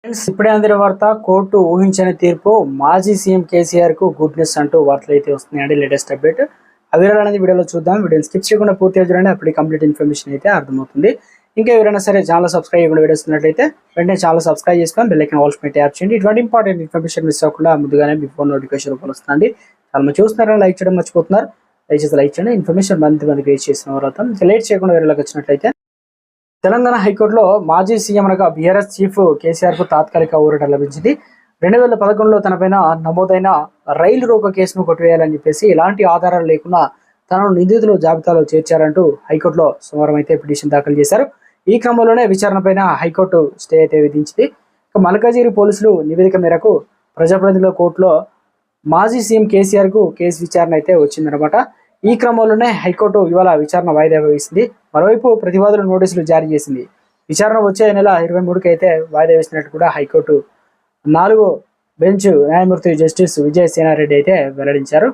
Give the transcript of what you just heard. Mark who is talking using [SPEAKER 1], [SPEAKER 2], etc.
[SPEAKER 1] Friends, ఇప్పుడే అందిన వార్త. కోర్టు ఊహించని తీర్పు. మాజీ సీఎం కేసీఆర్ కు గుడ్ న్యూస్ అంటూ వార్తలు అయితే వస్తున్నాయండి. లేటెస్ట్ అప్డేట్ ఆ వివరాలు అనేది వీడియోలో చూద్దాం. వీడియోని స్కిప్ చేయకుండా పూర్తిగా చూడండి, అప్పుడు కంప్లీట్ ఇన్ఫర్మేషన్ అయితే అర్థమవుతుంది. ఇంకా ఎవరైనా సరే ఛానల్ సబ్స్క్రైబ్ చేయకుండా వీడియోస్ ఉన్నట్లయితే వెంటనే ఛానల్ సబ్స్క్రైబ్ చేసుకొని బెల్ ఐకాన్ ఆల్ మీద ట్యాప్ చేయండి. ఇటువంటి ఇంపార్టెంట్ ఇన్ఫర్మేషన్ మిస్ అవ్వకుండా ముందుగానే మీ ఫోన్ నోటిఫికేషన్ రూపంలో వస్తుంది. చాలా మంది చూస్తున్నారని లైక్ చేయడం మర్చిపోతున్నారు. దయచేసి లైక్ చేయండి. ఇన్ఫర్మేషన్ మందికి రీచ్ చేసిన తర్వాత లేట్ చేయకుండా వేరేలాగా వచ్చినట్లయితే, తెలంగాణ హైకోర్టులో మాజీ సీఎం అనగా బీఆర్ఎస్ చీఫ్ కేసీఆర్ కు తాత్కాలిక ఊరట లభించింది. 2011లో తనపైన నమోదైన రైలు రోక కేసును కొట్టివేయాలని చెప్పేసి ఎలాంటి ఆధారాలు లేకుండా తనను నిందితుల జాబితాలో చేర్చారంటూ హైకోర్టులో సోమవారం అయితే పిటిషన్ దాఖలు చేశారు. ఈ క్రమంలోనే విచారణపైన హైకోర్టు స్టే అయితే విధించింది. మల్కాజిగిరి పోలీసులు నివేదిక మేరకు ప్రజాప్రతినిధుల కోర్టులో మాజీ సీఎం కేసీఆర్ కు కేసు విచారణ అయితే వచ్చిందనమాట. ఈ క్రమంలోనే హైకోర్టు ఇవాళ విచారణ వాయిదా వేసింది. మరోవైపు ప్రతివాదుల నోటీసులు జారీ చేసింది. విచారణ వచ్చే నెల 23కి అయితే వాయిదా వేసినట్టు కూడా హైకోర్టు 4వ బెంచ్ న్యాయమూర్తి జస్టిస్ విజయసేనారెడ్డి అయితే వెల్లడించారు.